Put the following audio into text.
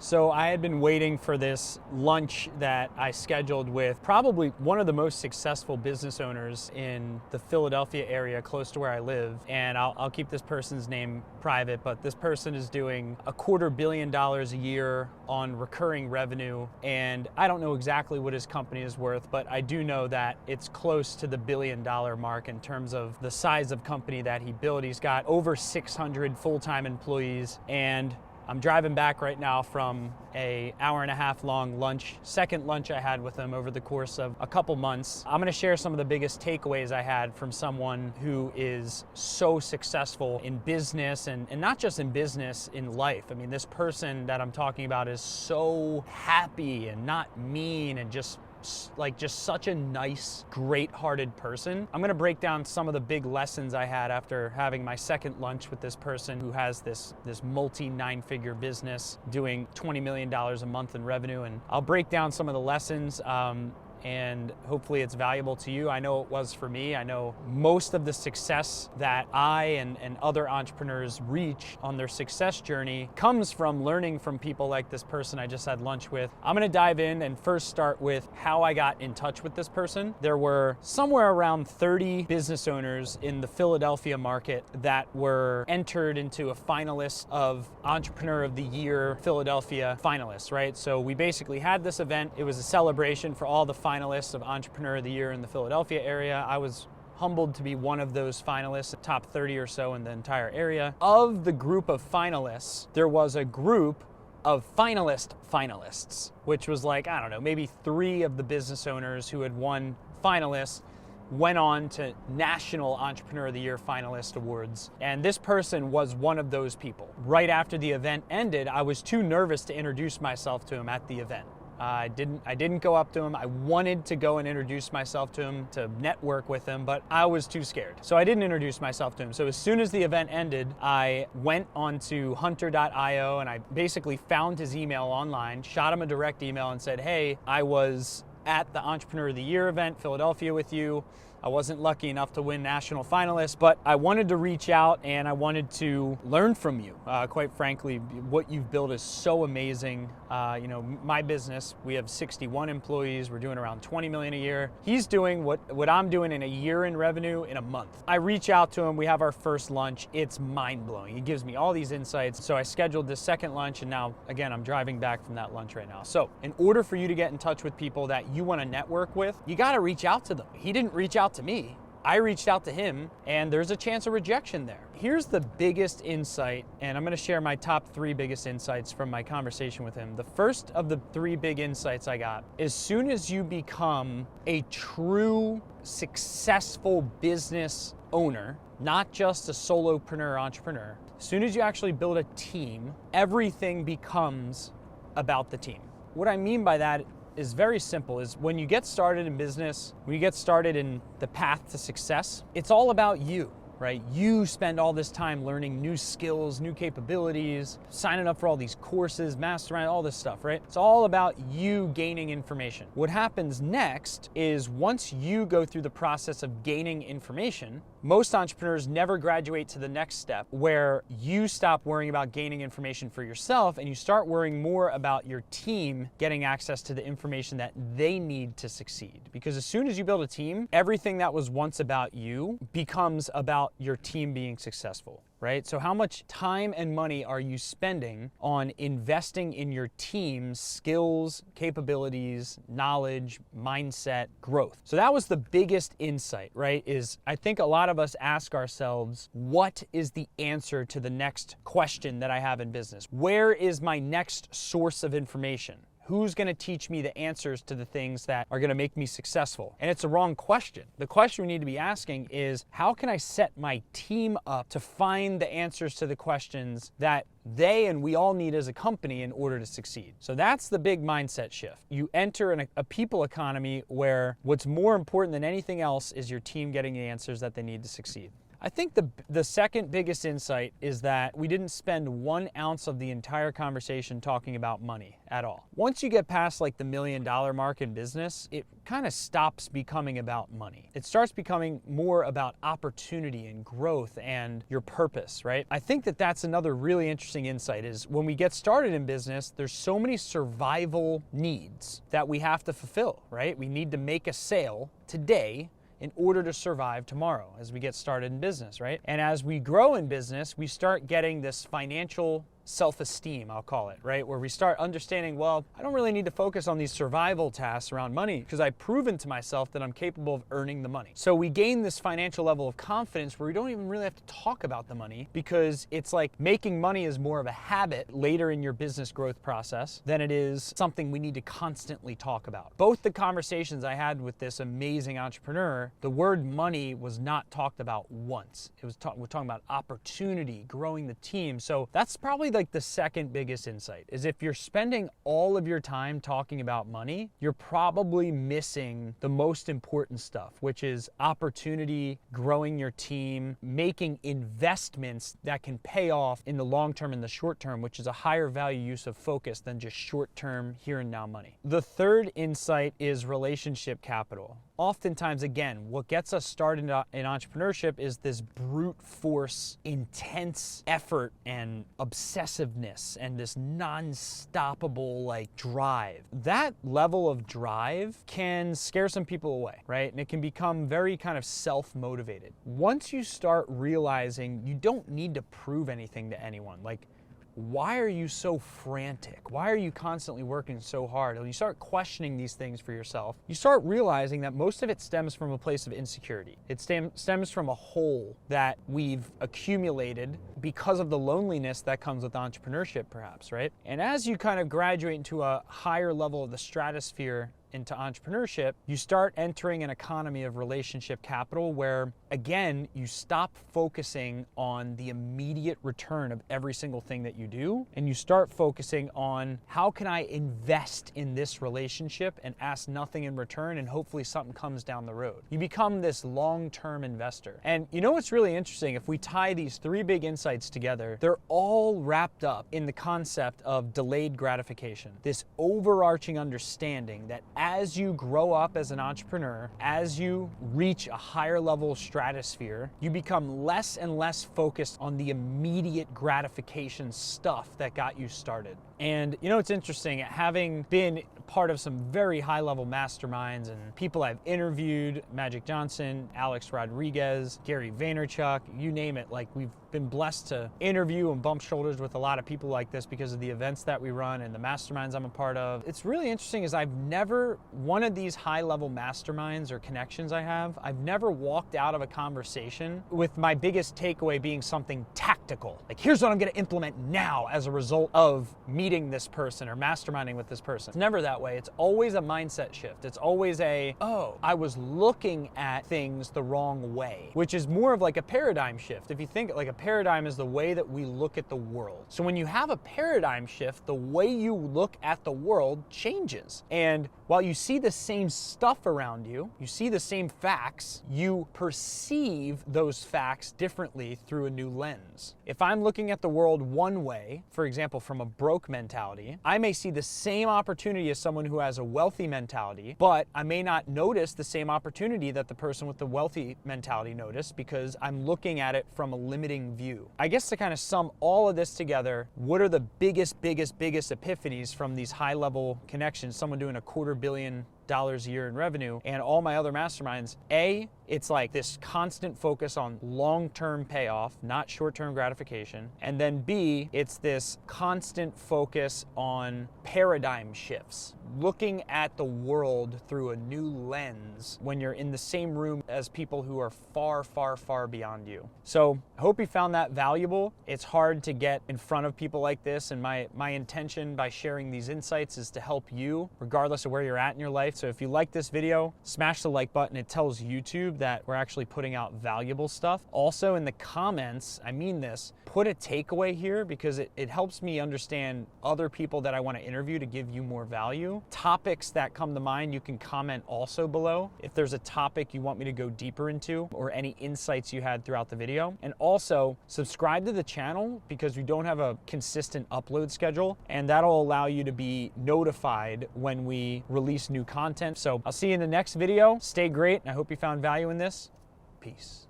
So I had been waiting for this lunch that I scheduled with probably one of the most successful business owners in the Philadelphia area close to where I live. And I'll keep this person's name private, but this person is doing $250 million a year on recurring revenue. And I don't know exactly what his company is worth, but I do know that it's close to the $1 billion mark in terms of the size of company that he built. He's got over 600 full-time employees, and I'm driving back right now from an hour-and-a-half long lunch, second lunch I had with him over the course of a couple months. I'm gonna share some of the biggest takeaways I had from someone who is so successful in business, and not just in business, in life. I mean, this person that I'm talking about is so happy and not mean and just such a nice, great-hearted person. I'm gonna break down some of the big lessons I had after having my second lunch with this person who has this multi-nine-figure business doing $20 million a month in revenue, and I'll break down some of the lessons and hopefully it's valuable to you. I know it was for me. I know most of the success that I and other entrepreneurs reach on their success journey comes from learning from people like this person I just had lunch with. I'm gonna dive in and first start with how I got in touch with this person. There were somewhere around 30 business owners in the Philadelphia market that were entered into a finalist of Entrepreneur of the Year Philadelphia finalists, right? So we basically had this event. It was a celebration for all the finalists of Entrepreneur of the Year in the Philadelphia area. I was humbled to be one of those finalists, top 30 or so in the entire area. Of the group of finalists, there was a group of finalists, which was like, I don't know, maybe 3 of the business owners who had won finalists went on to National Entrepreneur of the Year Finalist Awards. And this person was one of those people. Right after the event ended, I was too nervous to introduce myself to him at the event. I didn't go up to him. I wanted to go and introduce myself to him, to network with him, but I was too scared. So I didn't introduce myself to him. So as soon as the event ended, I went onto hunter.io and I basically found his email online, shot him a direct email and said, hey, I was at the Entrepreneur of the Year event, Philadelphia, with you. I wasn't lucky enough to win national finalist, but I wanted to reach out and I wanted to learn from you. Quite frankly, what you've built is so amazing. You know, my business, we have 61 employees. We're doing around 20 million a year. He's doing what I'm doing in a year in revenue in a month. I reach out to him. We have our first lunch. It's mind-blowing. He gives me all these insights. So I scheduled this second lunch, and now, again, I'm driving back from that lunch right now. So in order for you to get in touch with people that you want to network with, you got to reach out to them. He didn't reach out to me. I reached out to him, and there's a chance of rejection there. Here's the biggest insight, and I'm gonna share my top 3 biggest insights from my conversation with him. The first of the 3 big insights I got, as soon as you become a true successful business owner, not just a solopreneur entrepreneur, as soon as you actually build a team, everything becomes about the team. What I mean by that is very simple, is when you get started in business, when you get started in the path to success, it's all about you, right? You spend all this time learning new skills, new capabilities, signing up for all these courses, mastermind, all this stuff, right? It's all about you gaining information. What happens next is once you go through the process of gaining information, most entrepreneurs never graduate to the next step where you stop worrying about gaining information for yourself and you start worrying more about your team getting access to the information that they need to succeed. Because as soon as you build a team, everything that was once about you becomes about your team being successful, right? So how much time and money are you spending on investing in your team's skills, capabilities, knowledge, mindset, growth? So that was the biggest insight, right? Is I think a lot of us ask ourselves, what is the answer to the next question that I have in business? Where is my next source of information? Who's gonna teach me the answers to the things that are gonna make me successful? And it's a wrong question. The question we need to be asking is, how can I set my team up to find the answers to the questions that they and we all need as a company in order to succeed? So that's the big mindset shift. You enter in a people economy where what's more important than anything else is your team getting the answers that they need to succeed. I think the second biggest insight is that we didn't spend 1 ounce of the entire conversation talking about money at all. Once you get past like the $1 million mark in business, it kind of stops becoming about money. It starts becoming more about opportunity and growth and your purpose, right? I think that that's another really interesting insight is when we get started in business, there's so many survival needs that we have to fulfill, right? We need to make a sale today in order to survive tomorrow as we get started in business, right? And as we grow in business, we start getting this financial self-esteem, I'll call it, right? Where we start understanding, well, I don't really need to focus on these survival tasks around money because I've proven to myself that I'm capable of earning the money. So we gain this financial level of confidence where we don't even really have to talk about the money because it's like making money is more of a habit later in your business growth process than it is something we need to constantly talk about. Both the conversations I had with this amazing entrepreneur, the word money was not talked about once. It was we're talking about opportunity, growing the team. So that's probably like the second biggest insight is if you're spending all of your time talking about money, you're probably missing the most important stuff, which is opportunity, growing your team, making investments that can pay off in the long term and the short term, which is a higher value use of focus than just short term here and now money. The third insight is relationship capital. Oftentimes, again, what gets us started in entrepreneurship is this brute force, intense effort and obsessiveness and this non-stoppable like drive. That level of drive can scare some people away, right? And it can become very kind of self-motivated. Once you start realizing you don't need to prove anything to anyone, like, why are you so frantic? Why are you constantly working so hard? When you start questioning these things for yourself, you start realizing that most of it stems from a place of insecurity. It stems from a hole that we've accumulated because of the loneliness that comes with entrepreneurship, perhaps, right? And as you kind of graduate into a higher level of the stratosphere into entrepreneurship, you start entering an economy of relationship capital where, again, you stop focusing on the immediate return of every single thing that you do, and you start focusing on how can I invest in this relationship and ask nothing in return, and hopefully something comes down the road. You become this long-term investor. And you know what's really interesting? If we tie these three big insights together, they're all wrapped up in the concept of delayed gratification, this overarching understanding that as you grow up as an entrepreneur, as you reach a higher level stratosphere, you become less and less focused on the immediate gratification stuff that got you started. And you know, it's interesting, having been part of some very high level masterminds and people I've interviewed, Magic Johnson, Alex Rodriguez, Gary Vaynerchuk, you name it, like we've been blessed to interview and bump shoulders with a lot of people like this because of the events that we run and the masterminds I'm a part of. It's really interesting is I've never, one of these high level masterminds or connections I've never walked out of a conversation with my biggest takeaway being something tactical. Like, here's what I'm gonna implement now as a result of meeting this person or masterminding with this person. It's never that way. It's always a mindset shift. It's always a, oh, I was looking at things the wrong way, which is more of like a paradigm shift. If you think like a paradigm is the way that we look at the world. So when you have a paradigm shift, the way you look at the world changes. And while you see the same stuff around you, you see the same facts, you perceive those facts differently through a new lens. If I'm looking at the world one way, for example, from a broke mentality, I may see the same opportunity as someone who has a wealthy mentality, but I may not notice the same opportunity that the person with the wealthy mentality noticed because I'm looking at it from a limiting view. I guess to kind of sum all of this together, what are the biggest epiphanies from these high level connections, someone doing $250 million a year in revenue and all my other masterminds? A, it's like this constant focus on long-term payoff, not short-term gratification. And then B, it's this constant focus on paradigm shifts, looking at the world through a new lens when you're in the same room as people who are far beyond you. So I hope you found that valuable. It's hard to get in front of people like this, and my intention by sharing these insights is to help you regardless of where you're at in your life. So if you like this video, smash the like button. It tells YouTube YouTube that we're actually putting out valuable stuff. Also in the comments, I mean this, put a takeaway here because it helps me understand other people that I want to interview to give you more value. Topics that come to mind, you can comment also below if there's a topic you want me to go deeper into or any insights you had throughout the video. And also subscribe to the channel because we don't have a consistent upload schedule, and that'll allow you to be notified when we release new content. So I'll see you in the next video. Stay great, and I hope you found value in this. Peace.